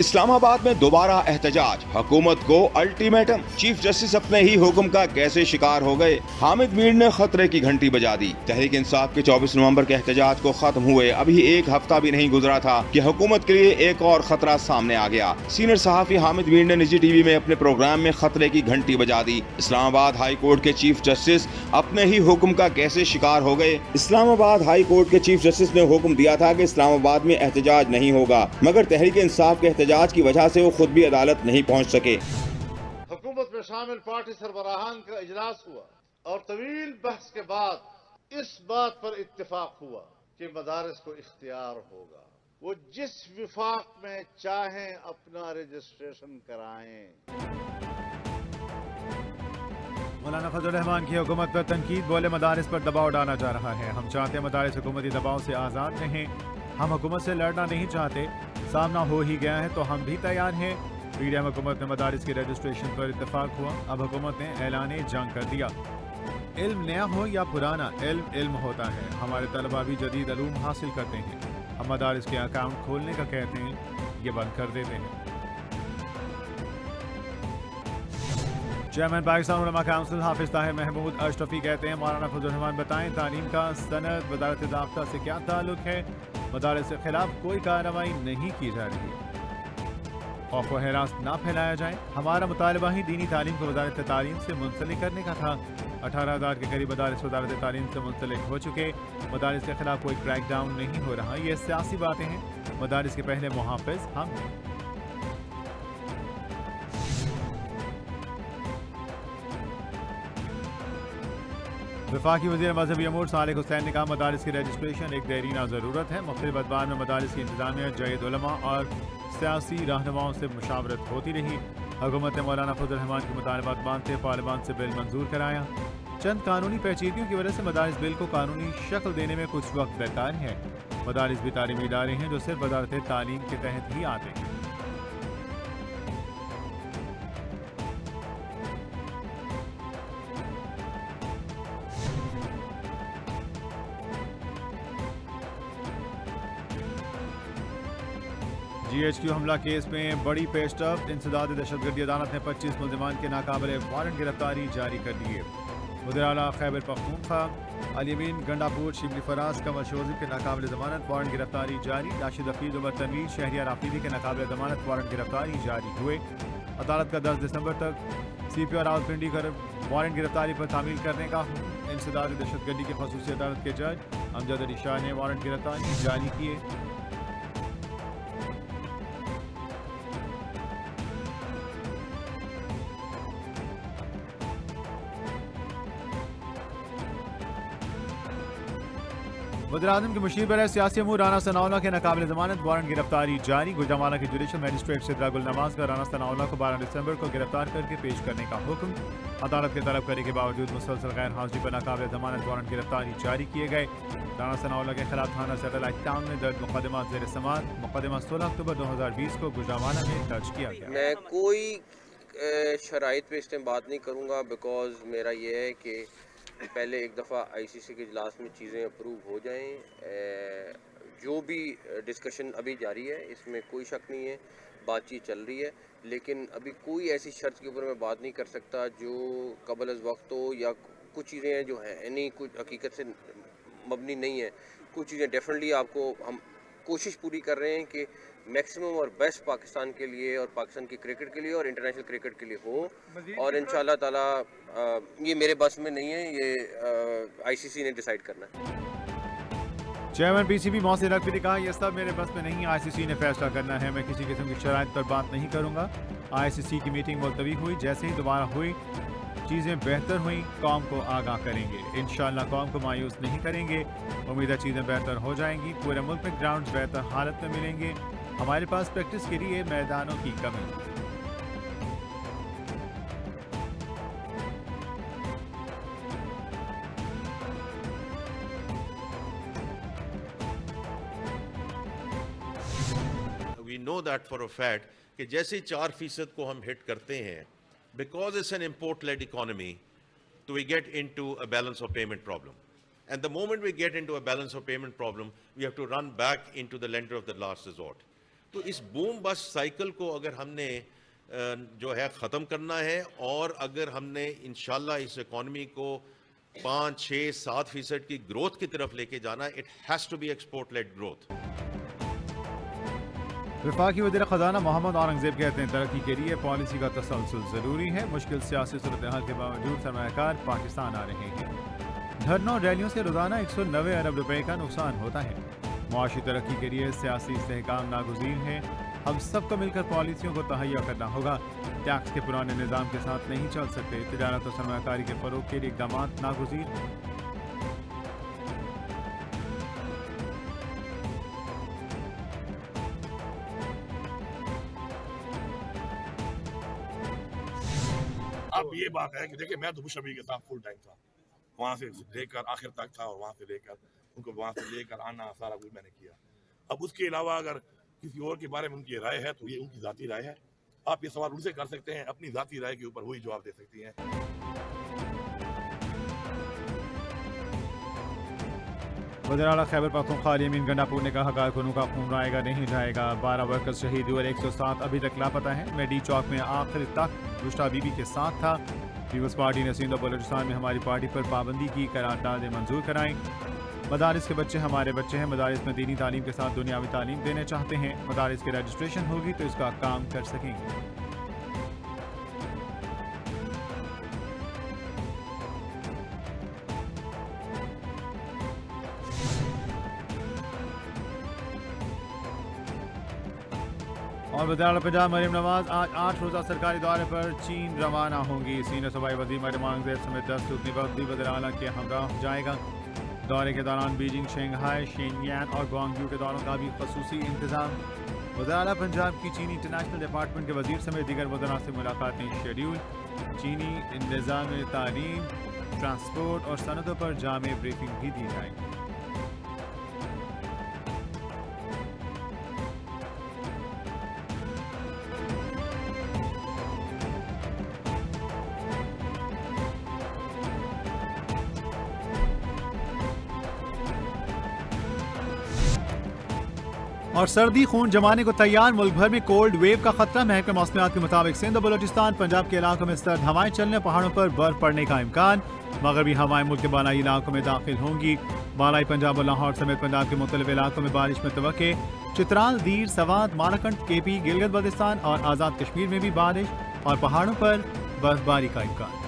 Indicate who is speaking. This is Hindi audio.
Speaker 1: इस्लामाबाद में दोबारा एहतजाज, हुकूमत को अल्टीमेटम। चीफ जस्टिस अपने ही हुक्म का कैसे शिकार हो गए। हामिद मीर ने खतरे की घंटी बजा दी। तहरीक इंसाफ के 24 नवंबर के एहतजाज को खत्म हुए अभी एक हफ्ता भी नहीं गुजरा था कि हुकूमत के लिए एक और खतरा सामने आ गया। सीनियर सहाफी हामिद मीर ने निजी टीवी में अपने प्रोग्राम में खतरे की घंटी बजा दी। इस्लामाबाद हाई कोर्ट के चीफ जस्टिस अपने ही हुक्म का कैसे शिकार हो गए। इस्लामाबाद हाई कोर्ट के चीफ जस्टिस ने हुक्म दिया था कि इस्लामाबाद में एहतजाज नहीं होगा, मगर तहरीक इंसाफ के एहतजाज की वजह से वो खुद भी अदालत नहीं पहुंच सके।
Speaker 2: हुकूमत में शामिल पार्टी सरबराहान का इजलास हुआ और तवील बहस के बाद इस बात पर इत्तेफाक हुआ कि मदारिस को इख्तियार होगा, वो जिस विफाक में चाहें अपना रजिस्ट्रेशन कराएं।
Speaker 3: मौलाना फजल रहमान की हुकूमत पर तनकीद, बोले मदारिस पर दबाव डाला जा रहा है। हम चाहते हैं मदारिस हुकूमती दबाव से आज़ाद रहें। हम हुकूमत से लड़ना नहीं चाहते, सामना हो ही गया है तो हम भी तैयार हैं। पीडीएम हुकूमत में मदारिस के रजिस्ट्रेशन पर इत्तेफाक हुआ। अब हुकूमत ने ऐलान जंग कर दिया। इल्म नया हो या पुराना, इल्म होता है। हमारे तलबा भी जदीद इल्म हासिल करते हैं। हम मदारिस के अकाउंट खोलने का कहते हैं, ये बंद कर देते हैं। चेयरमैन पाकिस्तान उलमा काउंसिल हाफिज ताहिर महमूद अशरफी कहते हैं, मौलाना फजल रहमान बताएं तालीम का सनद वजारत ज़ाब्ता से क्या ताल्लुक है। मदारिस के खिलाफ कोई कार्रवाई नहीं की जा रही। खौफ व हरास ना फैलाया जाए। हमारा मुतालबा ही दीनी तालीम को वजारत तालीम से मुंसलिक करने का था। 18,000 के करीब मदारिस वजारत तालीम से मुंसलिक हो चुके। मदारिस के खिलाफ कोई क्रैकडाउन नहीं हो रहा। ये सियासी बातें हैं। मदारिस के पहले मुहाफिज हम हैं। वफाकी वज़ीर मजहबी अमूर सालिक हुसैन ने कहा, मदारिस की रजिस्ट्रेशन एक देरीना ज़रूरत है। मुख्तलिफ अदवार में मदारिस की इंतजामिया, जयद उलमा और सियासी रहनुमाओं से मुशावरत होती रही। हुकूमत ने मौलाना फजल रहमान के मुतालबात मानते पार्लियामान से बिल मंजूर कराया। चंद कानूनी पेचीदगियों की वजह से मदारिस बिल को कानूनी शक्ल देने में कुछ वक्त बेकार है। मदारिस भी तालीमी इदारे हैं जो सिर्फ वजारत तालीम के तहत ही आते हैं। GHQ हमला केस में बड़ी पेशरफ, इंसदाद दहशतगर्दी अदालत ने 25 मुल्ज़िमान के नाकाबिले वारंट गिरफ्तारी जारी कर दी है। वज़ीर आला खैबर पख्तूनख्वा अल-यमीन गंडापुर शिबली फराज कमर शोज़ी के नाकाबिले ज़मानत वारंट गिरफ्तारी जारी। राशिद हफीज़ उमर तनवीर शहरियार आफरीदी के नाकाबिले ज़मानत वारंट गिरफ्तारी जारी हुए। अदालत का 10 दिसंबर तक CPO रावलपिंडी कर वारंट गिरफ्तारी पर तामील करने का हुक्म। इंसदाद दहशतगर्दी के खसूसी अदालत के जज अमजद अली शाह ने वारंट गिरफ्तारी जारी किए। वज़ीर-ए-आज़म के मुशीर बर सियासी अमूर राना सनाउल्लाह के नाकाबिले ज़मानत वारंट गिरफ्तारी जारी। गुजरांवाला के जुडिशल मजिस्ट्रेट सिद्रा गुल नवाज का राना सनाउल्लाह को 12 दिसंबर को गिरफ्तार करके पेश करने का हुक्म। अदालत के तलब करने के बावजूद मुसलसल गैर हाजिरी पर नाकाबिले ज़मानत वारंट गिरफ्तारी जारी किए गए। राना सनाउल्लाह के खिलाफ थाना सैटेलाइट टाउन में दर्ज मुकदमा ज़ेर समाअत। मुकदमा 16 अक्टूबर 2020 को गुजरांवाला में दर्ज किया गया।
Speaker 4: मैं कोई शराइत पे इसमें बात नहीं करूँगा, बिकॉज मेरा ये है कि पहले एक दफ़ा ICC के इजलास में चीज़ें अप्रूव हो जाएं। जो भी डिस्कशन अभी जारी है इसमें कोई शक नहीं है, बातचीत चल रही है, लेकिन अभी कोई ऐसी शर्त के ऊपर मैं बात नहीं कर सकता जो कबल अज़ वक्त हो, या कुछ चीज़ें हैं जो हैं यानी कुछ हकीकत से मबनी नहीं है। कुछ चीज़ें डेफिनेटली आपको हम कोशिश पूरी कर रहे हैं कि मैक्सिमम और बेस्ट पाकिस्तान के लिए और पाकिस्तान की क्रिकेट के लिए और इंटरनेशनल क्रिकेट के लिए हो। और इंशाल्लाह ताला ये मेरे बस में नहीं है, ये ICC ने डिसाइड करना है।
Speaker 3: चेयरमैन PCB मोहसिन नकवी ने कहा, यह सब मेरे बस में नहीं, ICC ने फैसला करना है। मैं किसी किस्म की शराइत पर बात नहीं करूँगा। ICC की मीटिंग मुलतवी हुई, जैसे ही दोबारा हुई चीज़ें बेहतर हुई कौम को आगाह करेंगे। इंशाअल्लाह कौम को मायूस नहीं करेंगे। उम्मीद है चीज़ें बेहतर हो जाएंगी। पूरे मुल्क में ग्राउंड्स बेहतर हालत में मिलेंगे। हमारे पास प्रैक्टिस के लिए मैदानों की कमी है।
Speaker 5: We know that for a fact कि जैसे 4% को हम हिट करते हैं, because it's an import-led economy, so we get into a balance of payment problem. And the moment we get into a balance of payment problem, we have to run back into the lender of the last resort. तो इस बूम बस्ट साइकिल को अगर हमने जो है ख़त्म करना है और अगर हमने इंशाल्लाह इस इकॉनमी को 5, 6, 7% की ग्रोथ की तरफ लेके जाना, it has to be export led growth.
Speaker 3: वफाकी वज़ीर ख़ज़ाना मोहम्मद औरंगज़ेब कहते हैं तरक्की के लिए पॉलिसी का तसलसल ज़रूरी है। मुश्किल सियासी सूरत हाल के बावजूद सरमायाकार पाकिस्तान आ रहे हैं। धरनों और रैलियों से रोज़ाना 190 अरब रुपए का नुकसान होता है। मुआशी तरक्की के लिए सियासी इस्तेहकाम नागुज़ीर है। हम सबको मिलकर पॉलिसियों को तहैया करना होगा। टैक्स के पुराने निज़ाम के साथ नहीं चल सकते। तिजारत और सरमायाकारी के फ़रोग़ के लिए इक़दाम नागुज़ीर हैं।
Speaker 6: अब ये बात है कि देखिए, मैं तो बुश अभी के साथ फुल टाइम था, वहाँ से लेकर आखिर तक था और वहाँ से लेकर उनको वहाँ से लेकर आना सारा कुछ मैंने किया। अब उसके अलावा अगर किसी और के बारे में उनकी राय है तो ये उनकी ज़ाती राय है। आप ये सवाल उनसे कर सकते हैं, अपनी ज़ाती राय के ऊपर वही जवाब दे सकती हैं।
Speaker 3: वज़ीर आला खैबर पख्तूनख्वा अलीमीन गंडापुर ने कहा कारकुनों का खून आएगा नहीं जाएगा। 12 वर्कर्स शहीद हुए और 107 अभी तक लापता हैं। मैं डी चौक में आखिर तक बुश्रा बीबी के साथ था। पीपल्स पार्टी ने सिंध और बलूचिस्तान में हमारी पार्टी पर पाबंदी की, करारदादें मंजूर कराई। मदारिस के बच्चे हमारे बच्चे हैं। मदारिस में दीनी तालीम के साथ दुनियावी तालीम देने चाहते हैं। मदारिस की रजिस्ट्रेशन होगी तो इसका काम कर सकेंगे। और वज़ीर पंजाब मरीम नवाज आज 8 रोज़ा सरकारी दौरे पर चीन रवाना होंगी। सीनियर सूबाई वज़ीर मरीम औरंगज़ेब समेत 10 रुकनी वफ़द भी वज़ीर आला के हमराह जाएगा। दौरे के दौरान बीजिंग, शंघाई, शेनयान और ग्वांगजू के दौरों का भी ख़ुसूसी इंतज़ाम। वज़ीर आला पंजाब की चीनी इंटरनेशनल डिपार्टमेंट के वज़ीर समेत दीगर वज़रां से मुलाकातें शेड्यूल। चीनी निज़ाम तालीम, ट्रांसपोर्ट और सनतों पर जामे ब्रीफिंग भी दी जाएगी। और सर्दी खून जमाने को तैयार। मुल्क भर में कोल्ड वेव का खतरा। महकमे मौसमियात के मुताबिक सिंध और बलूचिस्तान, पंजाब के इलाकों में सर्द हवाएं चलने, पहाड़ों पर बर्फ पड़ने का इम्कान। मगरबी हवाएं मुल्क के बालाई इलाकों में दाखिल होंगी। बालाई पंजाब और लाहौर समेत पंजाब के मुख्तलिफ इलाकों में बारिश में तवक्के। चित्राल, दीर, सवात, मालाकंड, केपी, गिलगित बल्तिस्तान और आज़ाद कश्मीर में भी बारिश और पहाड़ों पर बर्फबारी का इम्कान।